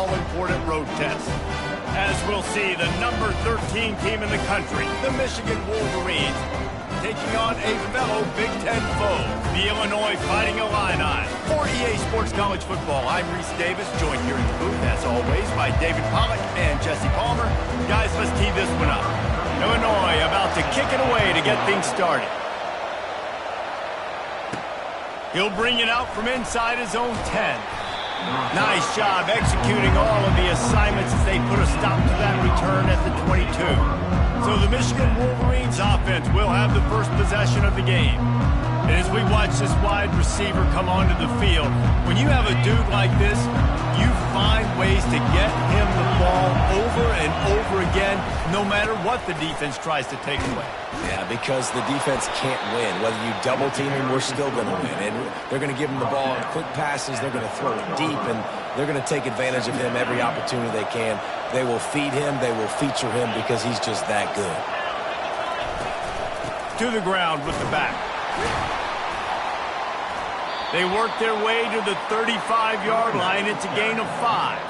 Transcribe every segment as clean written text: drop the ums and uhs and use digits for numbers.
all-important road test. As we'll see, the number 13 team in the country, the Michigan Wolverines, taking on a fellow Big Ten foe, the Illinois Fighting Illini. For EA Sports College Football, I'm Reese Davis, joined here in the booth, as always, by David Pollack and Jesse Palmer. Guys, let's tee this one up. Illinois about to kick it away to get things started. He'll bring it out from inside his own 10. Nice job executing all of the assignments as they put a stop to that return at the 22. So the Michigan Wolverines offense will have the first possession of the game. And as we watch this wide receiver come onto the field, when you have a dude like this, you find ways to get him the ball over and over again, no matter what the defense tries to take away. Yeah, because the defense can't win. Whether you double team him, we're still going to win. And they're going to give him the ball in quick passes. They're going to throw it deep, and they're going to take advantage of him every opportunity they can. They will feed him. They will feature him because he's just that good. To the ground with the back. They work their way to the 35-yard line. It's a gain of 5.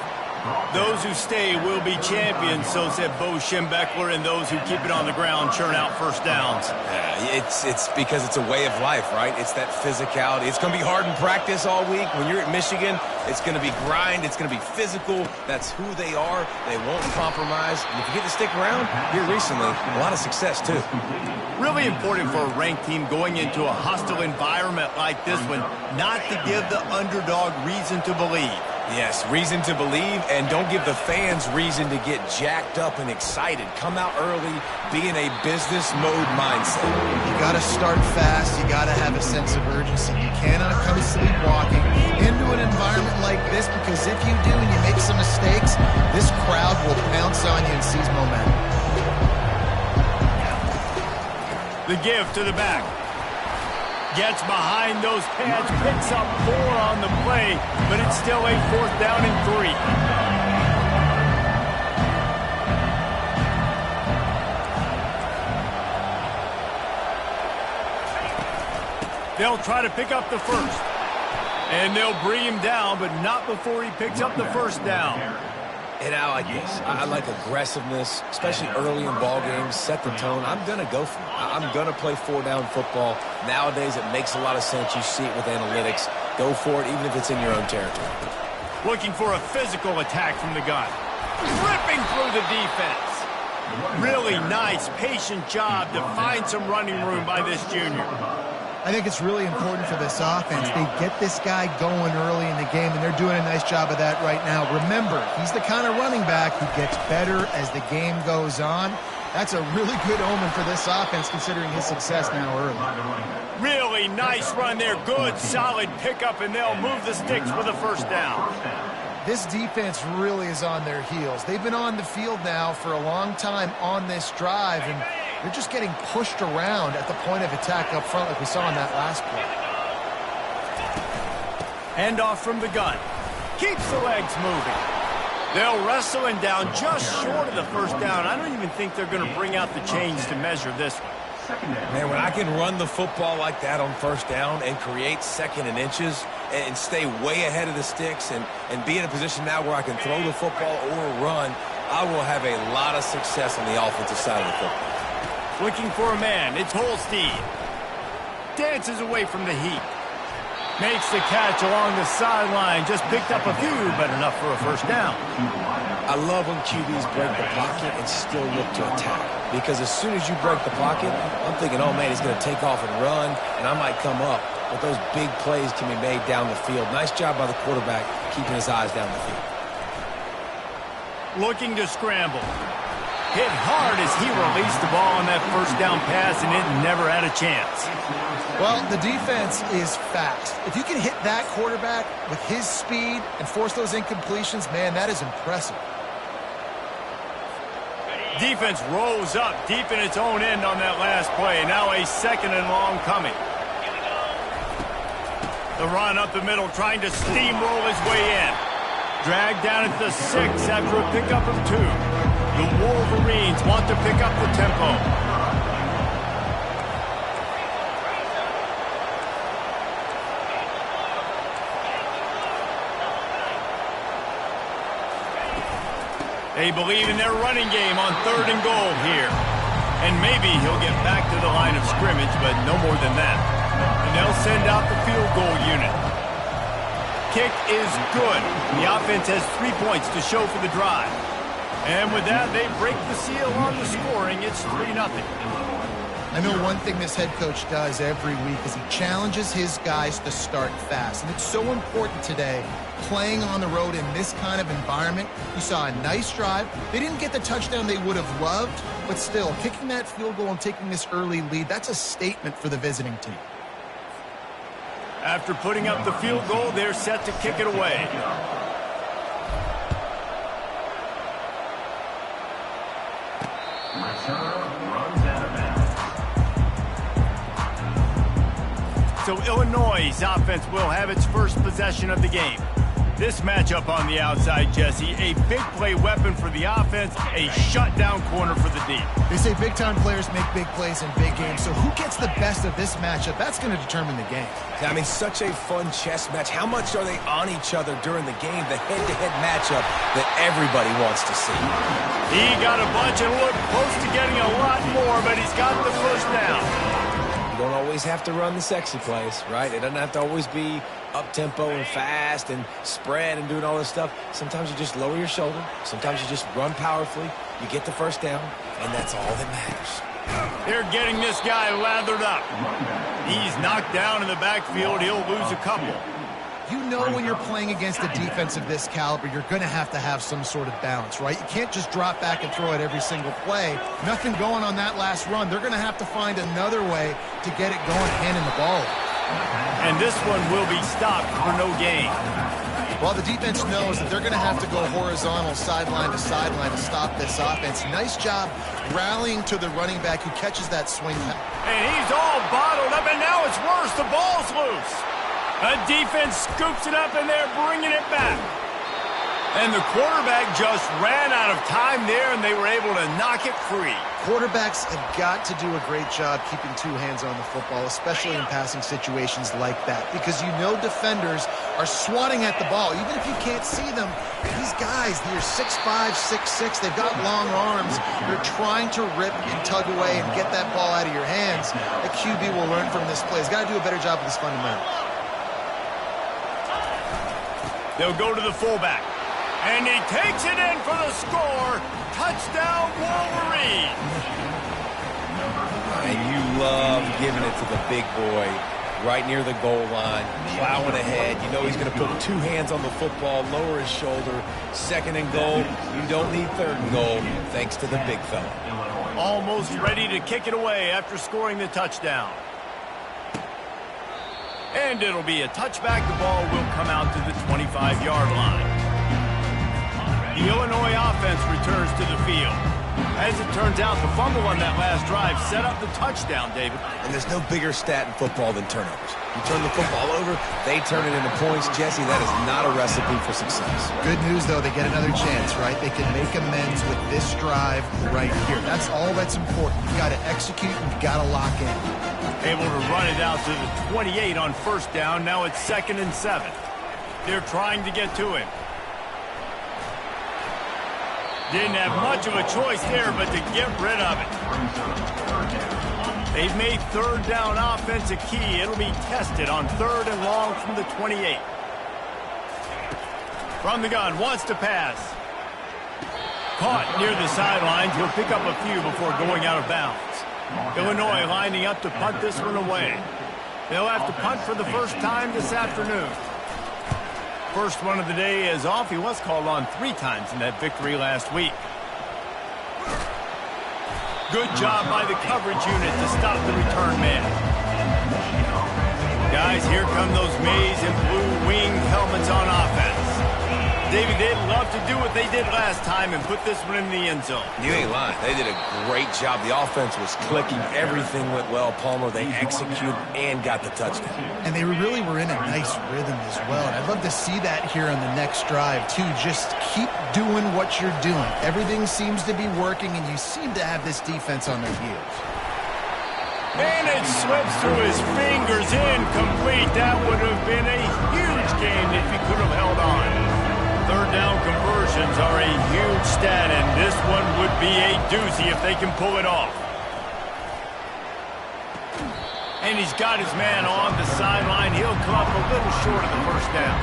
Those who stay will be champions, so said Bo Schembechler, and those who keep it on the ground churn out first downs. Yeah, it's because it's a way of life, right? It's that physicality. It's going to be hard in practice all week. When you're at Michigan, it's going to be grind. It's going to be physical. That's who they are. They won't compromise. And if you get to stick around, here recently, a lot of success, too. Really important for a ranked team going into a hostile environment like this one, not to give the underdog reason to believe. Yes, reason to believe, and don't give the fans reason to get jacked up and excited. Come out early, be in a business mode mindset. You got to start fast. You got to have a sense of urgency. You cannot come sleepwalking into an environment like this, because if you do and you make some mistakes, this crowd will pounce on you and seize momentum. The give to the back. Gets behind those pads, picks up 4 on the play, but it's still a 4th down and 3. They'll try to pick up the first. And they'll bring him down, but not before he picks up the first down. And I like this. I like aggressiveness, especially early in ball games. Set the tone. I'm going to go for it. I'm going to play 4-down football. Nowadays, it makes a lot of sense. You see it with analytics. Go for it, even if it's in your own territory. Looking for a physical attack from the gun. Ripping through the defense. Really nice, patient job to find some running room by this junior. I think it's really important for this offense. They get this guy going early in the game, and they're doing a nice job of that right now. Remember, he's the kind of running back who gets better as the game goes on. That's a really good omen for this offense, considering his success now early. Really nice run there. Good, solid pickup, and they'll move the sticks for the first down. This defense really is on their heels. They've been on the field now for a long time on this drive, and they're just getting pushed around at the point of attack up front like we saw in that last play. Handoff from the gun. Keeps the legs moving. They'll wrestle him down just short of the first down. I don't even think they're going to bring out the chains to measure this one. Man, when I can run the football like that on first down and create 2nd and inches and stay way ahead of the sticks and be in a position now where I can throw the football or run, I will have a lot of success on the offensive side of the football. Looking for a man. It's Holstein. Dances away from the heat. Makes the catch along the sideline. Just picked up a few, but enough for a first down. I love when QBs break the pocket and still look to attack. Because as soon as you break the pocket, I'm thinking, oh, man, he's going to take off and run, and I might come up. But those big plays can be made down the field. Nice job by the quarterback keeping his eyes down the field. Looking to scramble. Hit hard as he released the ball on that first down pass, and it never had a chance. Well, the defense is fast. If you can hit that quarterback with his speed and force those incompletions, man, that is impressive. Defense rose up deep in its own end on that last play. Now a 2nd and long coming. The run up the middle, trying to steamroll his way in. Dragged down at the 6 after a pickup of 2. The Wolverines want to pick up the tempo. They believe in their running game on 3rd and goal here. And maybe he'll get back to the line of scrimmage, but no more than that. And they'll send out the field goal unit. Kick is good. The offense has 3 points to show for the drive. And with that, they break the seal on the scoring. It's 3-0. I know one thing this head coach does every week is he challenges his guys to start fast. And it's so important today, playing on the road in this kind of environment. You saw a nice drive. They didn't get the touchdown they would have loved, but still, kicking that field goal and taking this early lead, that's a statement for the visiting team. After putting up the field goal, they're set to kick it away. So Illinois' offense will have its first possession of the game. This matchup on the outside, Jesse, a big play weapon for the offense, a shutdown corner for the D. They say big-time players make big plays in big games, so who gets the best of this matchup? That's going to determine the game. I mean, such a fun chess match. How much are they on each other during the game? The head-to-head matchup that everybody wants to see. He got a bunch and looked close to getting a lot more, but he's got the first down. You don't always have to run the sexy plays, right? It doesn't have to always be up-tempo and fast and spread and doing all this stuff. Sometimes you just lower your shoulder. Sometimes you just run powerfully. You get the first down, and that's all that matters. They're getting this guy lathered up. He's knocked down in the backfield. He'll lose a couple. You know when you're playing against a defense of this caliber, you're going to have some sort of balance, right? You can't just drop back and throw it every single play. Nothing going on that last run. They're going to have to find another way to get it going, handing the ball. And this one will be stopped for no gain. Well, the defense knows that they're going to have to go horizontal sideline to sideline to stop this offense. Nice job rallying to the running back who catches that swing. And he's all bottled up, and now it's worse. The ball's loose. A defense scoops it up, and they're bringing it back. And the quarterback just ran out of time there, and they were able to knock it free. Quarterbacks have got to do a great job keeping 2 hands on the football, especially in passing situations like that, because you know defenders are swatting at the ball. Even if you can't see them, these guys, they're 6'5", 6'6", they've got long arms. They're trying to rip and tug away and get that ball out of your hands. The QB will learn from this play. He's got to do a better job with his fundamentals. They'll go to the fullback. And he takes it in for the score. Touchdown, Wolverine. And you love giving it to the big boy right near the goal line, plowing ahead. You know he's going to put 2 hands on the football, lower his shoulder. 2nd and goal. You don't need 3rd and goal, thanks to the big fella. Almost ready to kick it away after scoring the touchdown. And it'll be a touchback. The ball will come out to the 25-yard line. The Illinois offense returns to the field. As it turns out, the fumble on that last drive set up the touchdown, David. And there's no bigger stat in football than turnovers. You turn the football over, they turn it into points. Jesse, that is not a recipe for success. Good news, though, they get another chance, right? They can make amends with this drive right here. That's all that's important. You got to execute and you got to lock in. Able to run it out to the 28 on first down. Now it's 2nd and 7. They're trying to get to him. Didn't have much of a choice there, but to get rid of it. They've made 3rd down offense a key. It'll be tested on 3rd and long from the 28. From the gun, wants to pass. Caught near the sidelines. He'll pick up a few before going out of bounds. Illinois lining up to punt this one away. They'll have to punt for the first time this afternoon. First one of the day is off. He was called on 3 times in that victory last week. Good job by the coverage unit to stop the return man. Guys, here come those maize and blue winged helmets on offense. David, they'd love to do what they did last time and put this one in the end zone. You ain't lying. They did a great job. The offense was clicking. Everything went well. Palmer, they executed and got the touchdown. And they really were in a nice rhythm as well. And I'd love to see that here on the next drive, too. Just keep doing what you're doing. Everything seems to be working, and you seem to have this defense on their heels. And it slips through his fingers, incomplete. That would have been a huge gain if he could have held on. 3rd down conversions are a huge coach stat, and this one would be a doozy if they can pull it off. And he's got his man on the sideline. He'll come up a little short of the first down.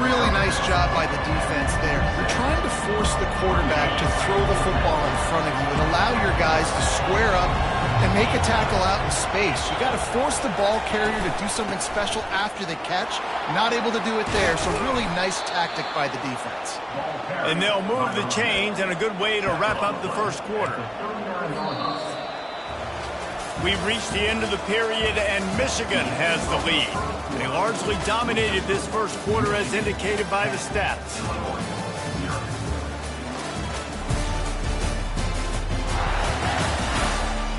Really nice job by the defense there. You're trying to force the quarterback to throw the football in front of you and allow your guys to square up and make a tackle out in space. You got to force the ball carrier to do something special after the catch. Not able to do it there, so really nice tactic by the defense. And they'll move the chains, and a good way to wrap up the first quarter. We've reached the end of the period, and Michigan has the lead. They largely dominated this first quarter as indicated by the stats.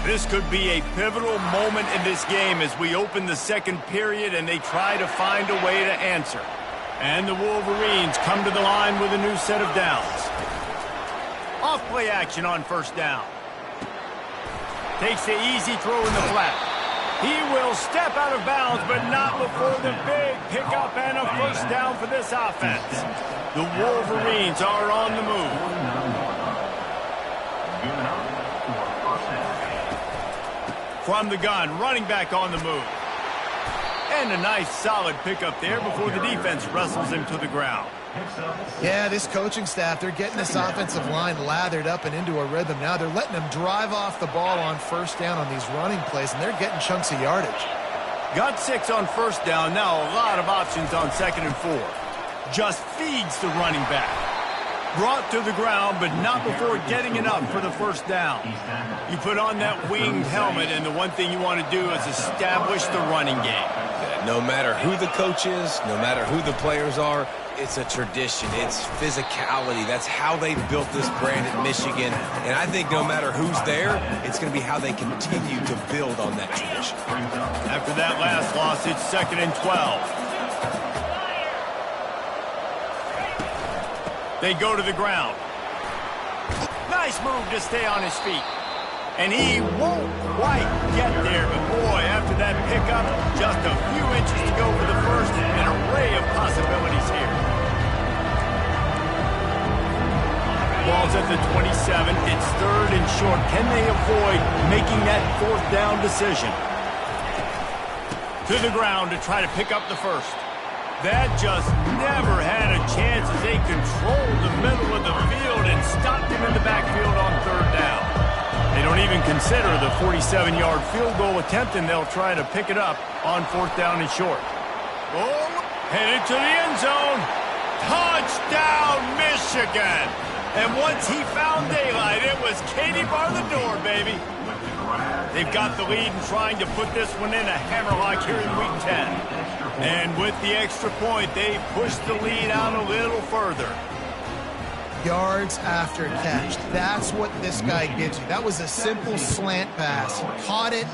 This could be a pivotal moment in this game as we open the second period and they try to find a way to answer. And the Wolverines come to the line with a new set of downs. Off-play action on first down. Takes the easy throw in the flat. He will step out of bounds, but not before the big pickup and a first down for this offense. The Wolverines are on the move. From the gun, running back on the move. And a nice solid pickup there before the defense wrestles him to the ground. Yeah, this coaching staff, they're getting this offensive line lathered up and into a rhythm now. They're letting them drive off the ball on first down on these running plays, and they're getting chunks of yardage. Got 6 on first down, now a lot of options on 2nd and 4. Just feeds the running back. Brought to the ground, but not before getting enough for the first down. You put on that winged helmet, and the one thing you want to do is establish the running game. No matter who the coach is, no matter who the players are, it's a tradition. It's physicality. That's how they built this brand at Michigan. And I think no matter who's there, it's going to be how they continue to build on that tradition. After that last loss, it's 2nd and 12. They go to the ground. Nice move to stay on his feet. And he won't quite get there, but boy, after that pickup, just a few inches to go for the first, an array of possibilities here. Ball's at the 27. It's 3rd and short. Can they avoid making that 4th down decision? To the ground to try to pick up the first. That just never had a chance as they controlled the middle of the field and stopped him in the backfield on 3rd down. They don't even consider the 47-yard field goal attempt, and they'll try to pick it up on 4th down and short. Oh, headed to the end zone. Touchdown, Michigan. And once he found daylight, it was Katie bar the door, baby. They've got the lead and trying to put this one in a hammerlock here in Week 10. And with the extra point, they push the lead out a little further. Yards after catch. That's what this guy gives you. That was a simple slant pass. He caught it,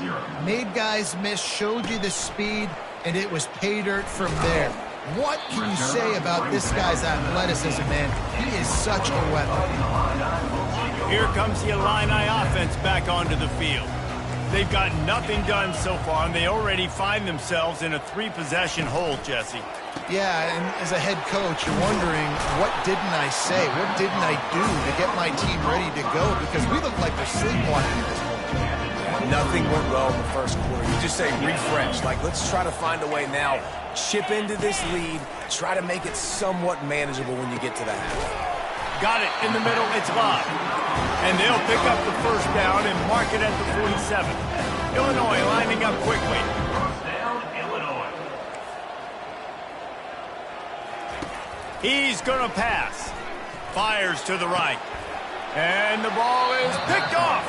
made guys miss, showed you the speed, and it was pay dirt from there. What can you say about this guy's athleticism, man? He is such a weapon. Here comes the Illini offense back onto the field. They've got nothing done so far, and they already find themselves in a 3-possession hole, Jesse. Yeah, and as a head coach, you're wondering, what didn't I say? What didn't I do to get my team ready to go? Because we look like we're sleepwalking at this point. Nothing went well in the first quarter. You just say refresh. Like, let's try to find a way now. Chip into this lead. Try to make it somewhat manageable when you get to the half. Got it in the middle. It's live. And they'll pick up the first down and mark it at the 47. Illinois lining up quickly. First down, Illinois. He's going to pass. Fires to the right. And the ball is picked off.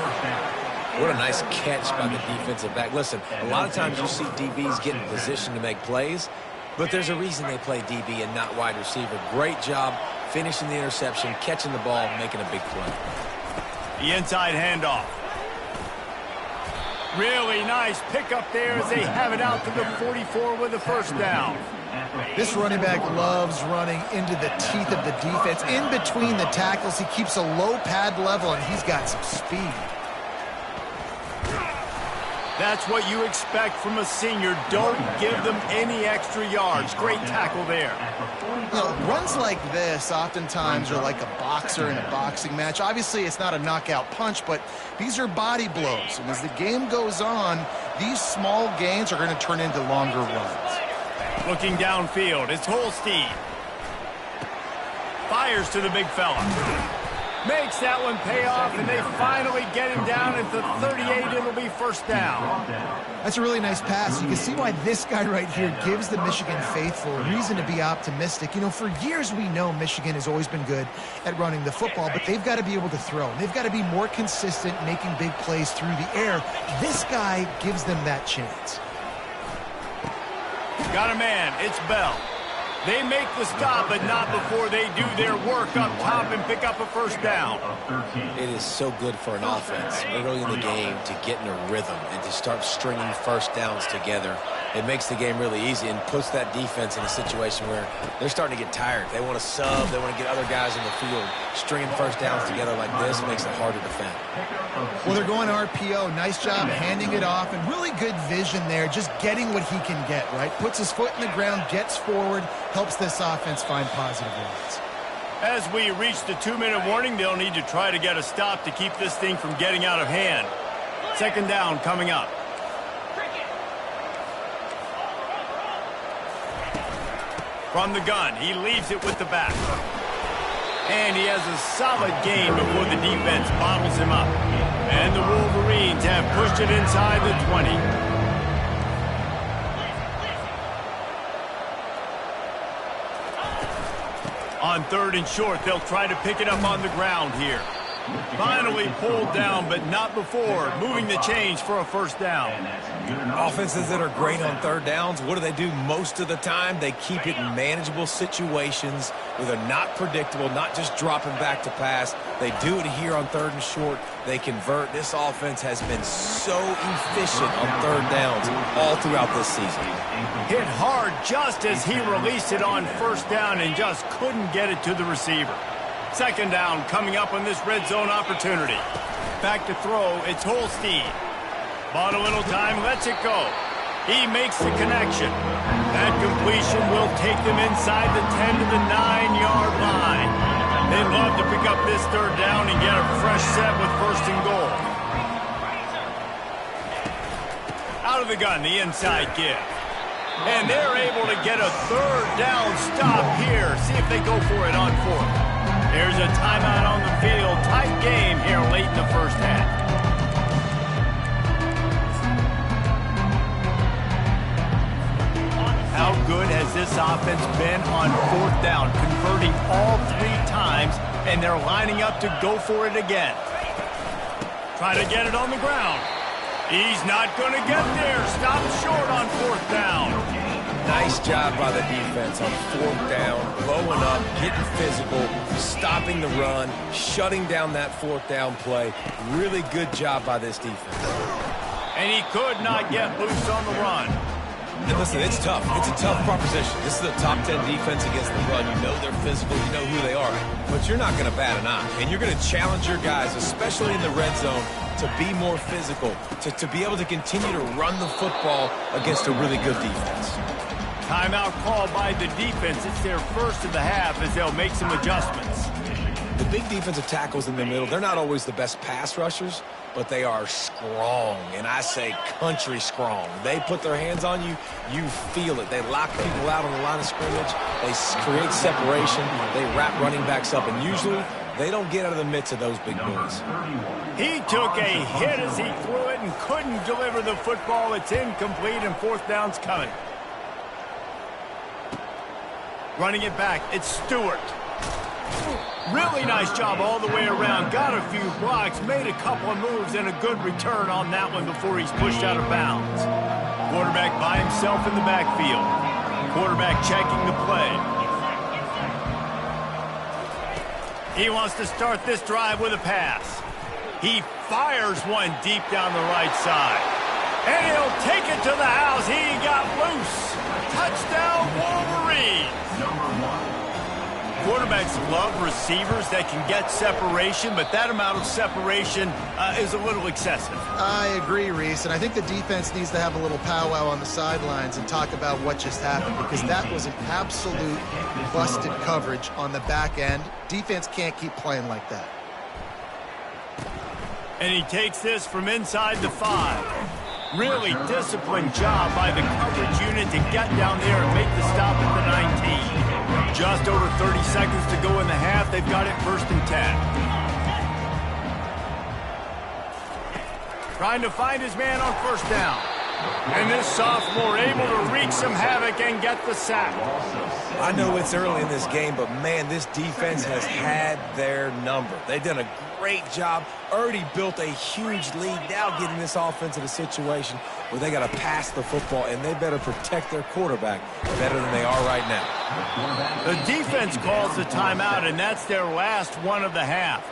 What a nice catch by the defensive back. Listen, a lot of times you see DBs get in position to make plays, but there's a reason they play DB and not wide receiver. Great job finishing the interception, catching the ball, making a big play. The inside handoff. Really nice pickup there as they have it out to the 44 with the first down. This running back loves running into the teeth of the defense. In between the tackles, he keeps a low pad level, and he's got some speed. That's what you expect from a senior. Don't give them any extra yards. Great tackle there. You know, runs like this oftentimes are like a boxer in a boxing match. Obviously, it's not a knockout punch, but these are body blows. And as the game goes on, these small gains are going to turn into longer runs. Looking downfield, it's Holstein. Fires to the big fella. Makes that one pay off, and they finally get him down at the 38. It'll be first down. That's a really nice pass. You can see why this guy right here gives the Michigan faithful a reason to be optimistic. You know, for years we know Michigan has always been good at running the football, but they've got to be able to throw. They've got to be more consistent making big plays through the air. This guy gives them that chance. Got a man. It's Bell. They make the stop, but not before they do their work up top and pick up a first down. It is so good for an offense early in the game to get in a rhythm and to start stringing first downs together. It makes the game really easy and puts that defense in a situation where they're starting to get tired. They want to sub. They want to get other guys in the field. Stringing first downs together like this makes it hard to defend. Well, they're going RPO. Nice job handing it off, and really good vision there, just getting what he can get, right? Puts his foot in the ground, gets forward, helps this offense find positive yards. As we reach the 2-minute warning, they'll need to try to get a stop to keep this thing from getting out of hand. Second down coming up. From the gun, he leaves it with the back. And he has a solid gain before the defense bottles him up. And the Wolverines have pushed it inside the 20. On third and short, they'll try to pick it up on the ground here. Finally pulled down, but not before moving the chains for a first down. Offenses that are great on third downs, what do most of the time? They keep it in manageable situations where they're not predictable, not just dropping back to pass. They do it here on third and short. They convert. This offense has been so efficient on third downs all throughout this season. Hit hard just as he released it on first down and just couldn't get it to the receiver. Second down coming up on this red zone opportunity. Back to throw, it's Holstein. Bought a little time, lets it go. He makes the connection. That completion will take them inside the 10 to the 9-yard line. They'd love to pick up this third down and get a fresh set with first and goal. Out of the gun, the inside give. And they're able to get a third down stop here. See if they go for it on fourth. There's a timeout on the field. Tight game here late in the first half. How good has this offense been on fourth down? Converting all 3 times, and they're lining up to go for it again. Try to get it on the ground. He's not going to get there. Stop short on fourth down. Nice job by the defense on fourth down, blowing up, getting physical, stopping the run, shutting down that fourth down play. Really good job by this defense. And he could not get loose on the run. And listen, it's tough. It's a tough proposition. This is a top 10 defense against the run. You know they're physical. You know who they are. But you're not going to bat an eye. And you're going to challenge your guys, especially in the red zone, to be more physical, to be able to continue to run the football against a really good defense. Timeout called by the defense. It's their first of the half as they'll make some adjustments. The big defensive tackles in the middle, they're not always the best pass rushers, but they are strong, and I say country strong. They put their hands on you, you feel it. They lock people out on the line of scrimmage. They create separation. They wrap running backs up, and usually they don't get out of the midst of those big boys. He took a hit as he threw it and couldn't deliver the football. It's incomplete, and fourth down's coming. Running it back, it's Stewart. Really nice job all the way around. Got a few blocks, made a couple of moves, and a good return on that one before he's pushed out of bounds. Quarterback by himself in the backfield. Quarterback checking the play. He wants to start this drive with a pass. He fires one deep down the right side. And he'll take it to the house. He got loose. Touchdown, Wolverines. quarterbacks love receivers that can get separation, but that amount of separation is a little excessive. I agree, Reese, and I think the defense needs to have a little powwow on the sidelines and talk about what just happened, because that was an absolute busted coverage on the back end. Defense can't keep playing like that. And he takes this from inside the 5. Really disciplined job by the coverage unit to get down there and make the stop at the 19. Just over 30 seconds to go in the half. They've got it 1st and 10. Trying to find his man on 1st down. And this sophomore able to wreak some havoc and get the sack. I know it's early in this game, but, man, this defense has had their number. They've done a great job, already built a huge lead, now getting this offense in a situation where they got to pass the football, and they better protect their quarterback better than they are right now. The defense calls the timeout, and that's their last one of the half.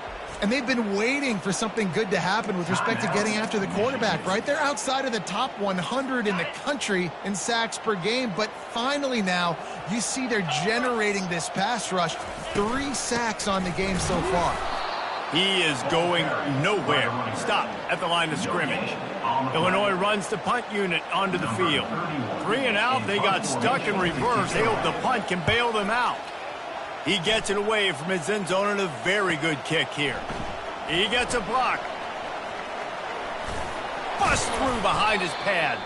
And they've been waiting for something good to happen with respect to getting after the quarterback, right? They're outside of the top 100 in the country in sacks per game, but finally now you see they're generating this pass rush. 3 sacks on the game so far. He is going nowhere. Stop at the line of scrimmage. Illinois runs the punt unit onto the field. 3 and out, they got stuck in reverse. They hope the punt can bail them out. He gets it away from his end zone and a very good kick here. He gets a block. Bust through behind his pad.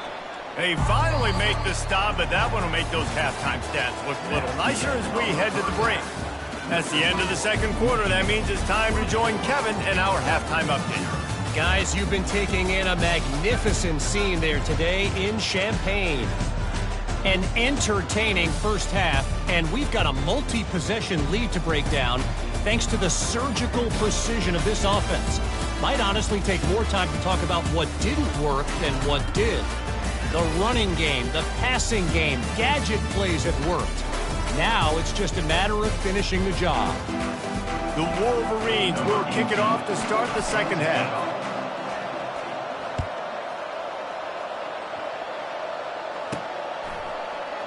They finally make the stop, but that one will make those halftime stats look a little nicer as we head to the break. That's the end of the 2nd quarter. That means it's time to join Kevin in our halftime update. Guys, you've been taking in a magnificent scene there today in Champaign. An entertaining first half, and we've got a multi-possession lead to break down thanks to the surgical precision of this offense. Might honestly take more time to talk about what didn't work than what did. The running game, the passing game, gadget plays have worked. Now it's just a matter of finishing the job. The Wolverines will kick it off to start the 2nd half.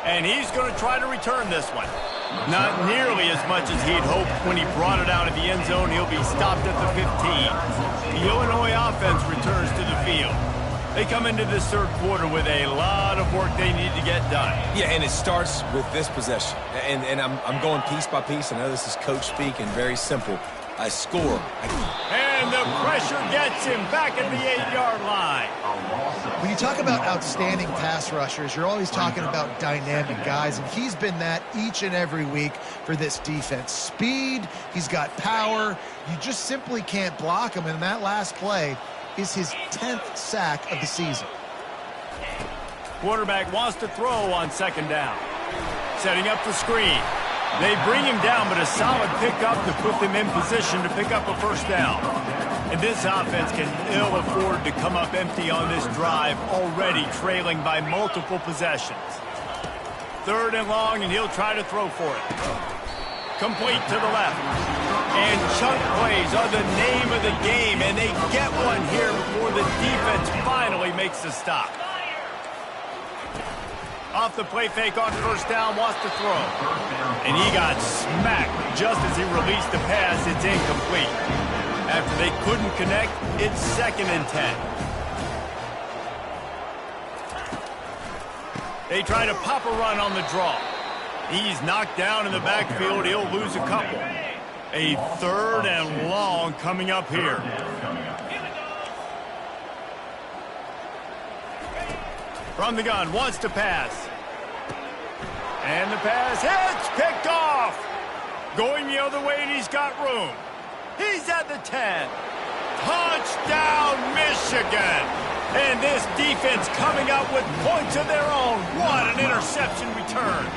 And he's going to try to return this one. Not nearly as much as he'd hoped when he brought it out of the end zone. He'll be stopped at the 15. The Illinois offense returns to the field. They come into this 3rd quarter with a lot of work they need to get done. Yeah, and it starts with this possession. And I'm going piece by piece. I know this is coach speak and very simple. I score. And the pressure gets him back at the 8-yard line. When you talk about outstanding pass rushers, you're always talking about dynamic guys, and he's been that each and every week for this defense. Speed, he's got power. You just simply can't block him, and that last play is his 10th sack of the season. Quarterback wants to throw on 2nd down. Setting up the screen. They bring him down, but a solid pickup to put them in position to pick up a 1st down. And this offense can ill afford to come up empty on this drive, already trailing by multiple possessions. 3rd and long, and he'll try to throw for it. Complete to the left. And chunk plays are the name of the game, and they get one here before the defense finally makes the stop. Off the play fake on 1st down, wants to throw. And he got smacked just as he released the pass. It's incomplete. After they couldn't connect, it's 2nd and 10. They try to pop a run on the draw. He's knocked down in the backfield. He'll lose a couple. A 3rd and long coming up here. From the gun, wants to pass. And the pass hits, picked off. Going the other way, and he's got room. He's at the 10. Touchdown, Michigan. And this defense coming up with points of their own. What an interception return.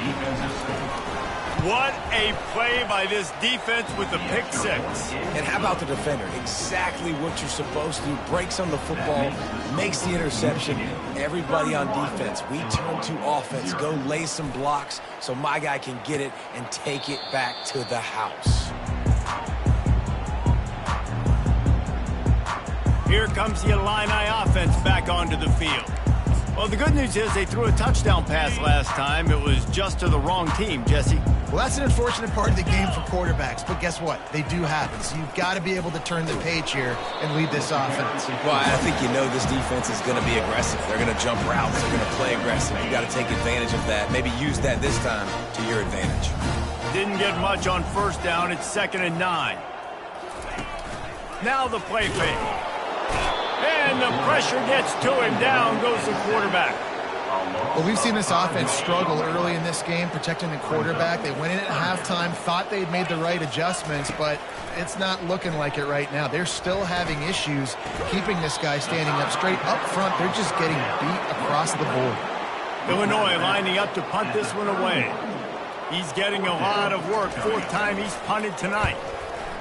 What a play by this defense with the pick 6. And how about the defender? Exactly what you're supposed to do. Breaks on the football, makes the interception. Everybody on defense, we turn to offense. Go lay some blocks so my guy can get it and take it back to the house. Here comes the Illini offense back onto the field. Well, the good news is they threw a touchdown pass last time. It was just to the wrong team, Jesse. Well, that's an unfortunate part of the game for quarterbacks, but guess what? They do happen, so you've got to be able to turn the page here and lead this offense. Well, I think you know this defense is going to be aggressive. They're going to jump routes. They're going to play aggressive. You got to take advantage of that. Maybe use that this time to your advantage. Didn't get much on first down. It's 2nd and 9. Now the play fake. And the pressure gets to him. Down goes the quarterback. Well, we've seen this offense struggle early in this game, protecting the quarterback. They went in at halftime, thought they'd made the right adjustments, but it's not looking like it right now. They're still having issues keeping this guy standing up straight. Up front, they're just getting beat across the board. Illinois lining up to punt this one away. He's getting a lot of work. 4th time he's punted tonight.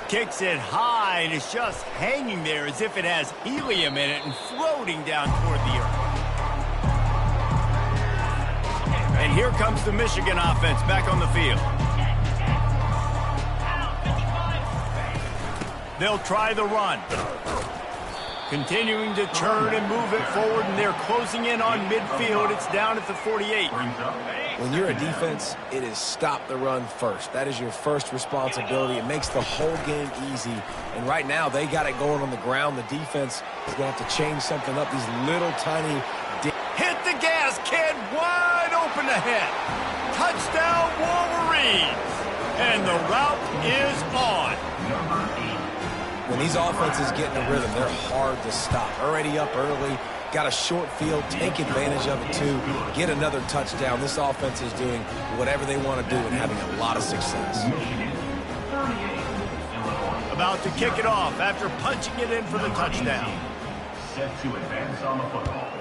Kicks it high, and it's just hanging there as if it has helium in it and floating down toward the earth. And here comes the Michigan offense back on the field. They'll try the run. Continuing to churn and move it forward, and they're closing in on midfield. It's down at the 48. When you're a defense, it is stop the run first. That is your first responsibility. It makes the whole game easy. And right now, they got it going on the ground. The defense is going to have to change something up. These little tiny... Hit the gas, kid. Wide open ahead. Touchdown, Wolverines. And the route is on. When these offenses get in a rhythm, they're hard to stop. Already up early, got a short field, take advantage of it too, get another touchdown. This offense is doing whatever they want to do and having a lot of success. About to kick it off after punching it in for the touchdown. Set to advance on the football.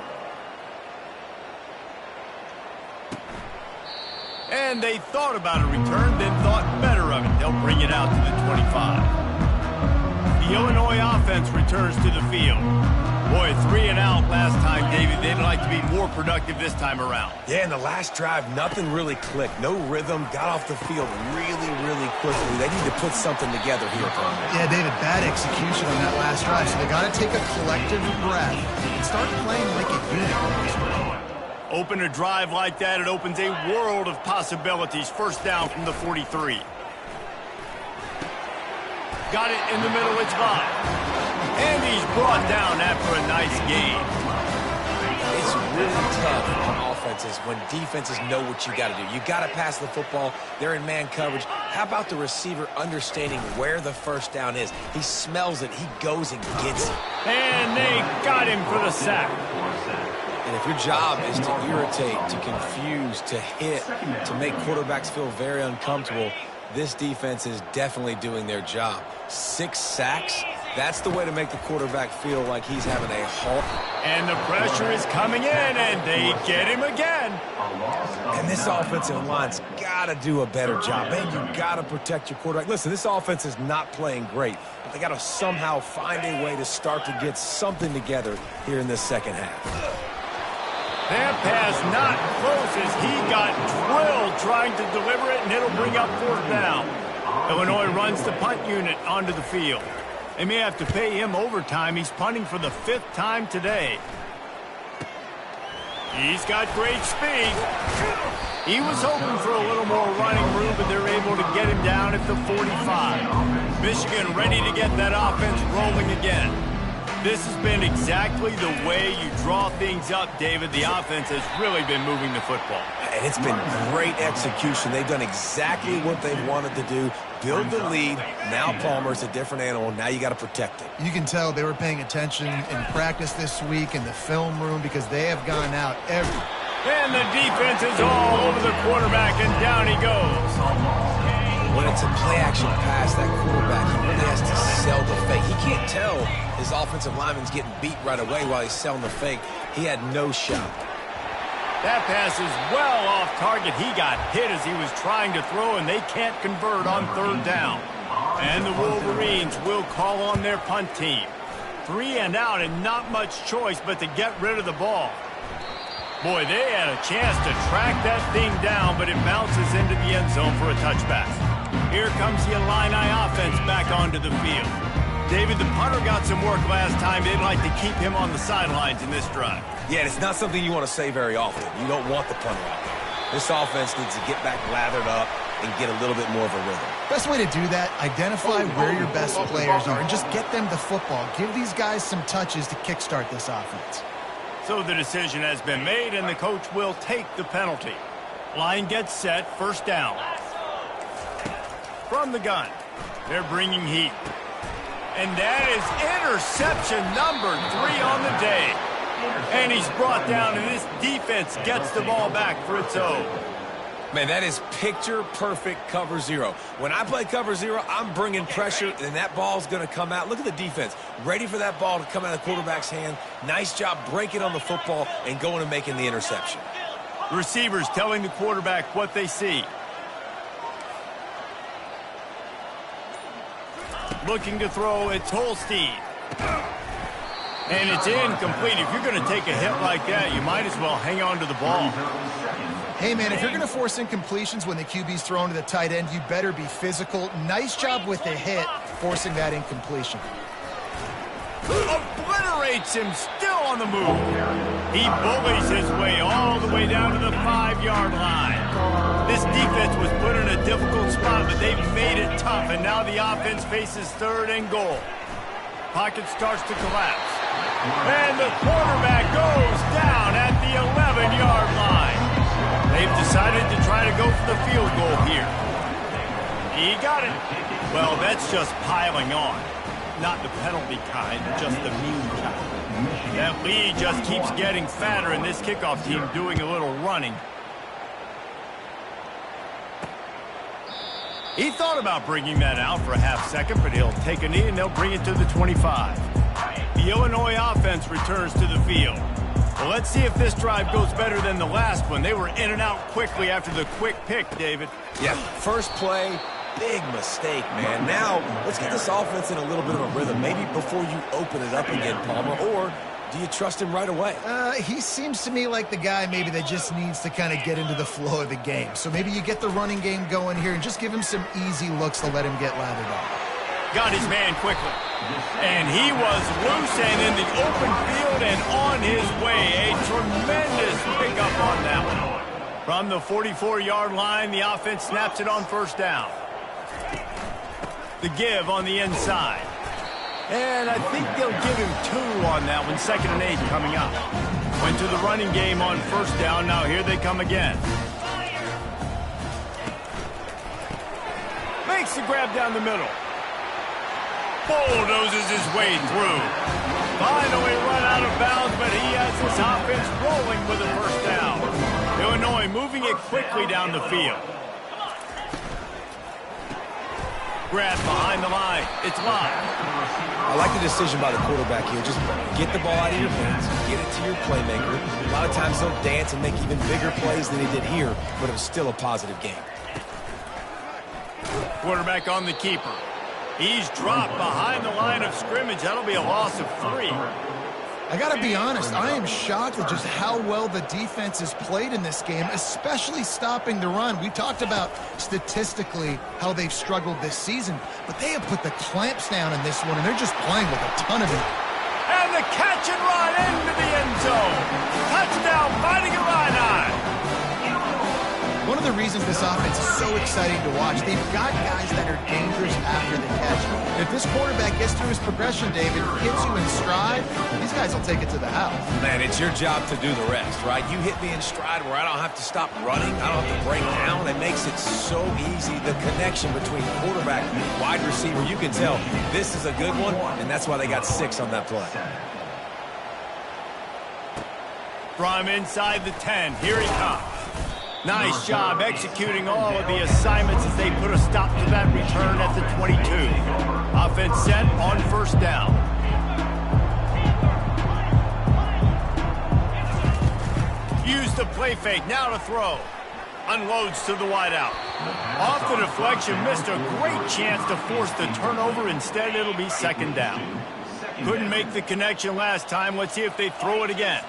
And they thought about a return, then thought better of it. They'll bring it out to the 25. The Illinois offense returns to the field. Boy, 3 and out last time, David. They'd like to be more productive this time around. Yeah, in the last drive, nothing really clicked. No rhythm, got off the field really, really quickly. They need to put something together here, Palmer. Yeah, David, bad execution on that last drive, so they got to take a collective breath and start playing like a unit. Open a drive like that, it opens a world of possibilities. First down from the 43. Got it in the middle, it's live. And he's brought down after a nice game. It's really tough on offenses when defenses know what you got to do. You got to pass the football. They're in man coverage. How about the receiver understanding where the first down is? He smells it. He goes and gets it. And they got him for the sack. And if your job is to irritate, to confuse, to hit, to make quarterbacks feel very uncomfortable, this defense is definitely doing their job. 6 sacks, that's the way to make the quarterback feel like he's having a hard... And the pressure is coming in, and they get him again. And this offensive line's got to do a better job. Man, you got to protect your quarterback. Listen, this offense is not playing great, but they got to somehow find a way to start to get something together here in this second half. That pass not close as he got drilled trying to deliver it, and it'll bring up 4th down. Illinois runs the punt unit onto the field. They may have to pay him overtime. He's punting for the 5th time today. He's got great speed. He was hoping for a little more running room, but they're able to get him down at the 45. Michigan ready to get that offense rolling again. This has been exactly the way you draw things up, David. The offense has really been moving the football. And it's been great execution. They've done exactly what they've wanted to do. Build the lead. Now Palmer's a different animal. Now you got to protect it. You can tell they were paying attention in practice this week in the film room because they have gone out every... And the defense is all over the quarterback, and down he goes. When it's a play-action pass, that quarterback, he really has to sell the fake. He can't tell his offensive lineman's getting beat right away while he's selling the fake. He had no shot. That pass is well off target. He got hit as he was trying to throw, and they can't convert on 3rd down. And the Wolverines will call on their punt team. 3 and out, and not much choice but to get rid of the ball. Boy, they had a chance to track that thing down, but it bounces into the end zone for a touchback. Here comes the Illini offense back onto the field. David, the punter got some work last time. They'd like to keep him on the sidelines in this drive. Yeah, and it's not something you want to say very often. You don't want the punter out there. This offense needs to get back lathered up, and get a little bit more of a rhythm. Best way to do that, identify where your best players are and just get them the football. Give these guys some touches to kickstart this offense. So the decision has been made, and the coach will take the penalty. Line gets set, first down. From the gun, they're bringing heat. And that is interception number 3 on the day. And he's brought down, and this defense gets the ball back for its own. Man, that is picture-perfect cover zero. When I play cover zero, I'm bringing pressure, and that ball's going to come out. Look at the defense. Ready for that ball to come out of the quarterback's hand. Nice job breaking on the football and going and making the interception. The receivers telling the quarterback what they see. Looking to throw, it's Holstein. And it's incomplete. If you're going to take a hit like that, you might as well hang on to the ball. Hey, man, if you're going to force incompletions when the QB's thrown to the tight end, you better be physical. Nice job with the hit, forcing that incompletion. Obliterates him, still on the move. He bullies his way all the way down to the 5-yard line. This defense was put in a difficult spot, but they've made it tough, and now the offense faces 3rd and goal. Pocket starts to collapse. And the quarterback goes down at the 11-yard line. They've decided to try to go for the field goal here. He got it. Well, that's just piling on. Not the penalty kind, just the mean kind. That lead just keeps getting fatter, and this kickoff team doing a little running. He thought about bringing that out for a half second, but he'll take a knee and they'll bring it to the 25. The Illinois offense returns to the field. Well, let's see if this drive goes better than the last one. They were in and out quickly after the quick pick, David. Yeah, first play, big mistake, man. Now, let's get this offense in a little bit of a rhythm. Maybe before you open it up again, Palmer, or do you trust him right away? He seems to me like the guy maybe that just needs to kind of get into the flow of the game. So maybe you get the running game going here and just give him some easy looks to let him get lathered up. Got his man quickly. And he was loose and in the open field and on his way. A tremendous pickup on that one. From the 44-yard line, the offense snaps it on first down. The give on the inside. And I think they'll give him 2 on that one. 2nd and 8 coming up. Went to the running game on first down. Now here they come again. Makes the grab down the middle. Bulldozes his way through. Finally run out of bounds, but he has his offense rolling with a first down. Illinois moving it quickly down the field. Grab behind the line. It's live. I like the decision by the quarterback here. Just get the ball out of your hands, get it to your playmaker. A lot of times they'll dance and make even bigger plays than he did here, but it was still a positive game. Quarterback on the keeper. He's dropped behind the line of scrimmage. That'll be a loss of 3. I got to be honest, I am shocked at just how well the defense has played in this game, especially stopping the run. We talked about statistically how they've struggled this season, but they have put the clamps down in this one, and they're just playing with a ton of it. And the catch and run into the end zone. Touchdown, Fighting Illini. One of the reasons this offense is so exciting to watch, they've got guys that are dangerous after the catch. If this quarterback gets through his progression, David, hits you in stride, these guys will take it to the house. Man, it's your job to do the rest, right? You hit me in stride where I don't have to stop running. I don't have to break down. It makes it so easy. The connection between quarterback and wide receiver, you can tell this is a good one, and that's why they got 6 on that play. From inside the 10, here he comes. Nice job executing all of the assignments as they put a stop to that return at the 22. Offense set on first down. Use the play fake, now to throw. Unloads to the wideout. Off the deflection, missed a great chance to force the turnover. Instead, it'll be 2nd down. Couldn't make the connection last time. Let's see if they throw it again.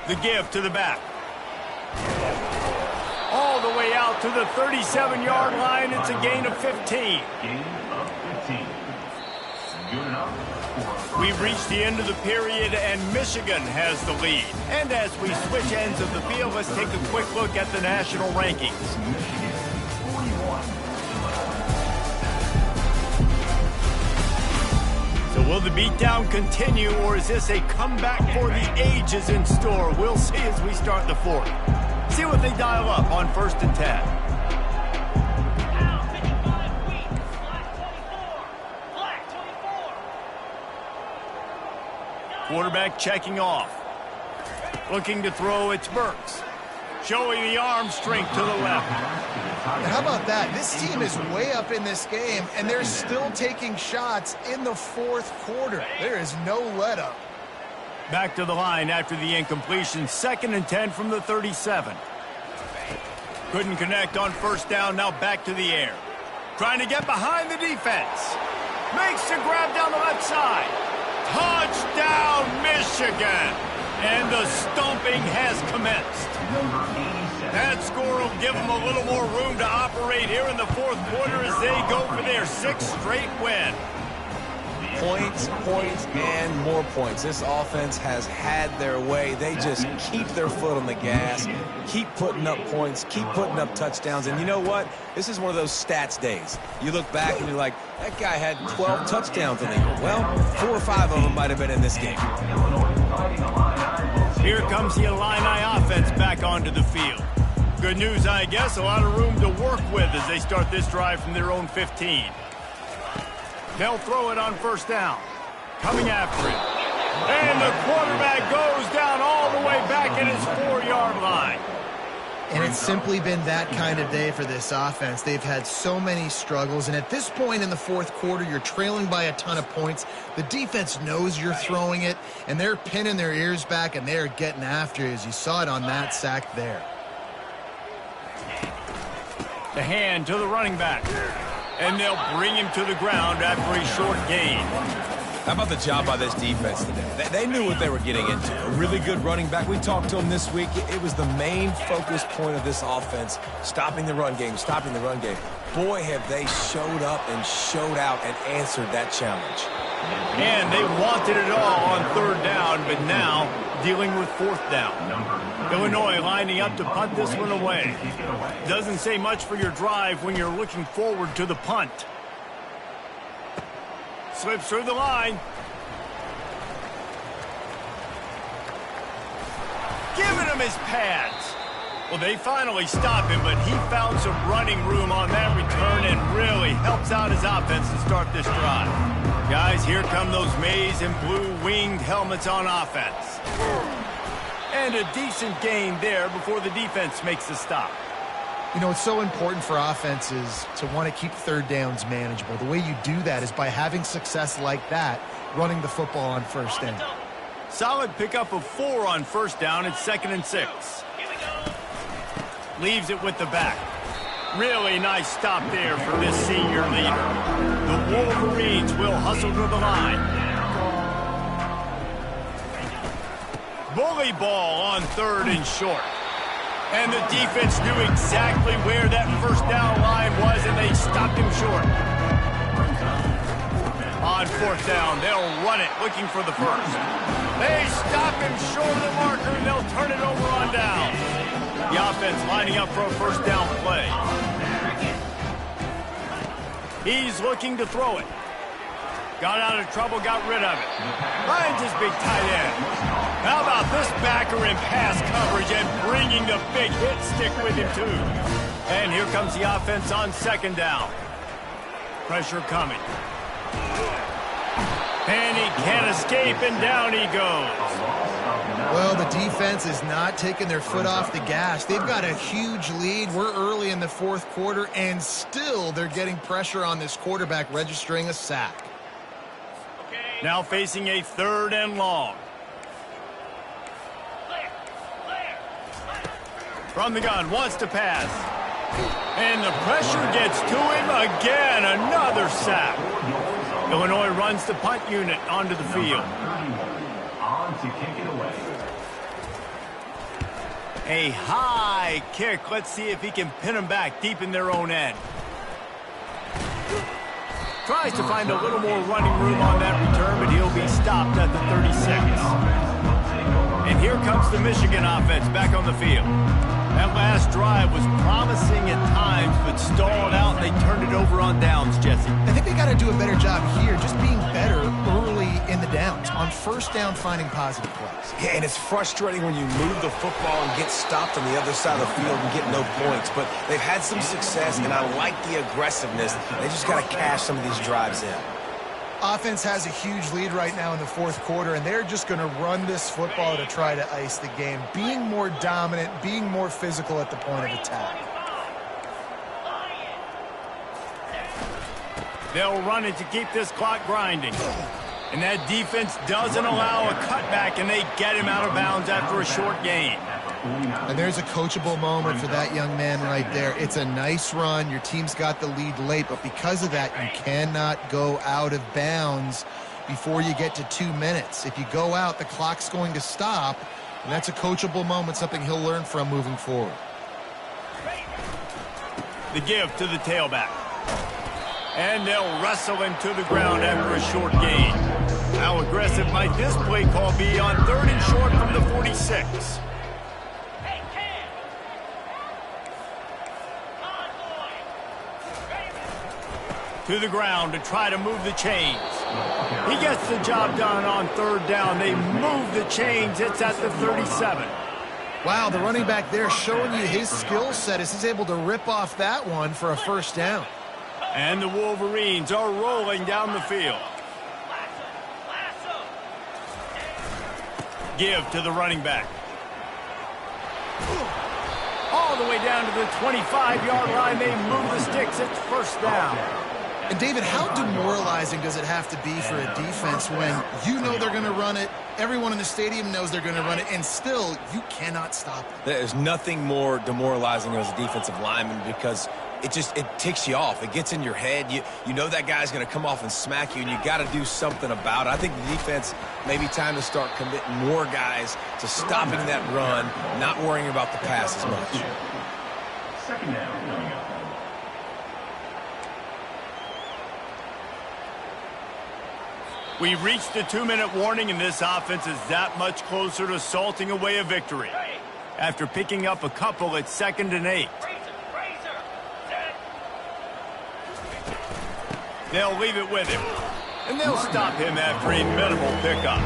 The give to the back. All the way out to the 37-yard line. It's a gain of 15. Gain of 15. Good enough. We've reached the end of the period, and Michigan has the lead. And as we switch ends of the field, let's take a quick look at the national rankings. So will the beatdown continue, or is this a comeback for the ages in store? We'll see as we start the fourth. See what they dial up on 1st and 10. Quarterback checking off. Looking to throw, it's Burks. Showing the arm strength to the left. And how about that? This team is way up in this game, and they're still taking shots in the fourth quarter. There is no let-up. Back to the line after the incompletion. 2nd and 10 from the 37. Couldn't connect on 1st down. Now back to the air. Trying to get behind the defense. Makes the grab down the left side. Touchdown, Michigan! And the stomping has commenced. That score will give them a little more room to operate here in the fourth quarter as they go for their 6th straight win. Points, points, and more points. This offense has had their way. They just keep their foot on the gas, keep putting up points, keep putting up touchdowns. And you know what? This is one of those stats days. You look back and you're like, that guy had 12 touchdowns in the year. Well, 4 or 5 of them might have been in this game. Here comes the Illini offense back onto the field. Good news, I guess, a lot of room to work with as they start this drive from their own 15. They'll throw it on 1st down. Coming after it. And the quarterback goes down all the way back at his 4-yard line. And it's simply been that kind of day for this offense. They've had so many struggles, and at this point in the fourth quarter, you're trailing by a ton of points. The defense knows you're throwing it, and they're pinning their ears back, and they're getting after it, as you saw it on that sack there. The hand to the running back. And they'll bring him to the ground after a short gain. How about the job by this defense today? They knew what they were getting into. A really good running back. We talked to him this week. It was the main focus point of this offense, stopping the run game, stopping the run game. Boy, have they showed up and showed out and answered that challenge. And they wanted it all on 3rd down, but now dealing with 4th down. Illinois lining up to punt this one away. Doesn't say much for your drive when you're looking forward to the punt. Slips through the line. Giving him his pads. Well, they finally stop him, but he found some running room on that return and really helps out his offense to start this drive. Guys, here come those maize and blue winged helmets on offense. And a decent gain there before the defense makes the stop. You know, it's so important for offenses to want to keep 3rd downs manageable. The way you do that is by having success like that, running the football on 1st down. Solid pickup of 4 on 1st down. It's 2nd and 6. Leaves it with the back. Really nice stop there from this senior leader. The Wolverines will hustle to the line. Bully ball on 3rd and short. And the defense knew exactly where that 1st down line was, and they stopped him short. On 4th down, they'll run it, looking for the 1st. They stop him short of the marker, and they'll turn it over on down. The offense lining up for a 1st down play. He's looking to throw it. Got out of trouble, got rid of it. Finds his big tight end. How about this backer in pass coverage and bringing the big hit stick with him, too. And here comes the offense on 2nd down. Pressure coming. And he can't escape, and down he goes. Well, the defense is not taking their foot off the gas. They've got a huge lead. We're early in the fourth quarter, and still they're getting pressure on this quarterback, registering a sack. Now facing a 3rd and long. From the gun, wants to pass. And the pressure gets to him again. Another sack. Illinois runs the punt unit onto the field. On to kick it away. A high kick. Let's see if he can pin them back deep in their own end. Tries to find a little more running room on that return, but he'll be stopped at the 36. And here comes the Michigan offense back on the field. That last drive was promising at times, but stalled out, and they turned it over on downs, Jesse. I think they got to do a better job here, just being better early in the downs, on first down finding positive plays. Yeah, and it's frustrating when you move the football and get stopped on the other side of the field and get no points, but they've had some success, and I like the aggressiveness. They just got to cash some of these drives in. Offense has a huge lead right now in the fourth quarter, and they're just going to run this football to try to ice the game, being more dominant, being more physical at the point of attack. They'll run it to keep this clock grinding. And that defense doesn't allow a cutback, and they get him out of bounds after a short gain. And there's a coachable moment for that young man right there. It's a nice run. Your team's got the lead late, but because of that, you cannot go out of bounds before you get to 2 minutes. If you go out, the clock's going to stop, and that's a coachable moment, something he'll learn from moving forward. The give to the tailback. And they'll wrestle him to the ground after a short gain. How aggressive might this play call be on 3rd and short from the 46? To the ground to try to move the chains. He gets the job done on 3rd down. They move the chains. It's at the 37. Wow, the running back there showing you his skill set as he's able to rip off that one for a first down. And the Wolverines are rolling down the field. Give to the running back. All the way down to the 25-yard line. They move the sticks. It's first down. And, David, how demoralizing does it have to be for a defense when you know they're going to run it, everyone in the stadium knows they're going to run it, and still you cannot stop it? There's nothing more demoralizing as a defensive lineman because it ticks you off. It gets in your head. You know that guy's going to come off and smack you, and you got to do something about it. I think the defense may be time to start committing more guys to stopping that run, not worrying about the pass as much. Second down coming up. We've reached the 2-minute warning, and this offense is that much closer to salting away a victory. After picking up a couple at 2nd and 8. They'll leave it with him. And they'll stop him after a minimal pickup.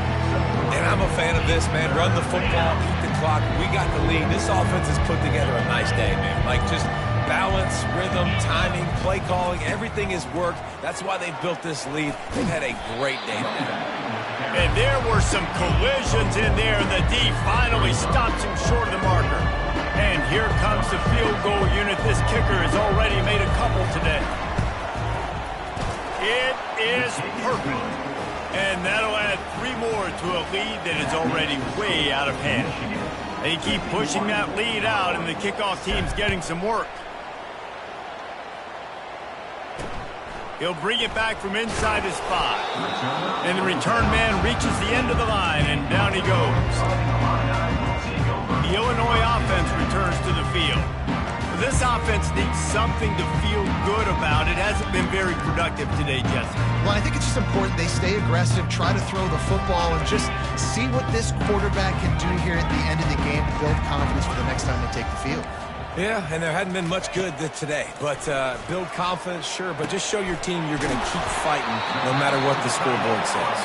And I'm a fan of this, man. Run the football, eat the clock. We got the lead. This offense has put together a nice day, man. Like, just balance, rhythm, timing, play calling, everything has worked. That's why they built this lead. They've had a great day today. And there were some collisions in there. The D finally stops him short of the marker. And here comes the field goal unit. This kicker has already made a couple today. It is perfect. And that'll add 3 more to a lead that is already way out of hand. They keep pushing that lead out, and the kickoff team's getting some work. He'll bring it back from inside his 5. And the return man reaches the end of the line, and down he goes. The Illinois offense returns to the field. This offense needs something to feel good about. It hasn't been very productive today, Jesse. Well, I think it's just important they stay aggressive, try to throw the football, and just see what this quarterback can do here at the end of the game to build confidence for the next time they take the field. Yeah, and there hadn't been much good today. But build confidence, sure, but just show your team you're going to keep fighting no matter what the scoreboard says.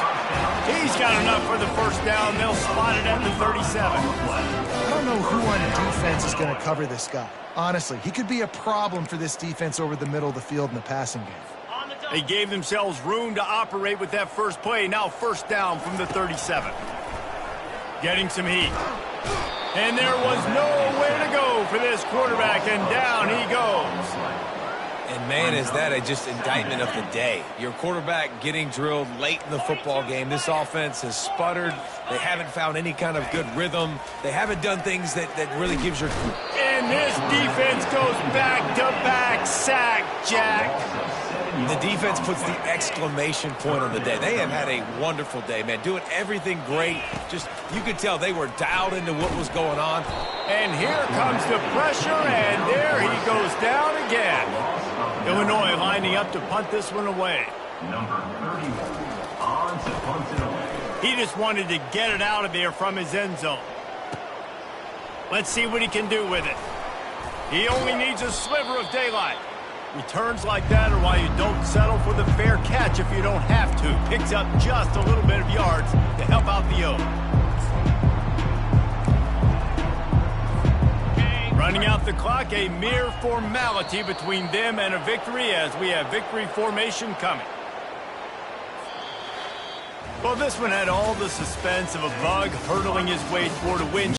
He's got enough for the first down. They'll spot it at the 37. I don't know who on defense is going to cover this guy. Honestly, he could be a problem for this defense over the middle of the field in the passing game. They gave themselves room to operate with that first play. Now first down from the 37. Getting some heat. And there was nowhere to go for this quarterback, and down he goes. And, man, is that a just indictment of the day. Your quarterback getting drilled late in the football game. This offense has sputtered. They haven't found any kind of good rhythm. They haven't done things that really gives your... And this defense goes back-to-back sack, Jack. The defense puts the exclamation point on the day. They have had a wonderful day, man. Doing everything great. Just, you could tell they were dialed into what was going on. And here comes the pressure, and there he goes down again. Illinois lining up to punt this one away. Number 31, on to punt it away. He just wanted to get it out of there from his end zone. Let's see what he can do with it. He only needs a sliver of daylight. Returns like that are why you don't settle for the fair catch if you don't have to. Picks up just a little bit of yards to help out the O. Running out the clock, a mere formality between them and a victory as we have victory formation coming. Well, this one had all the suspense of a bug hurtling his way toward a win.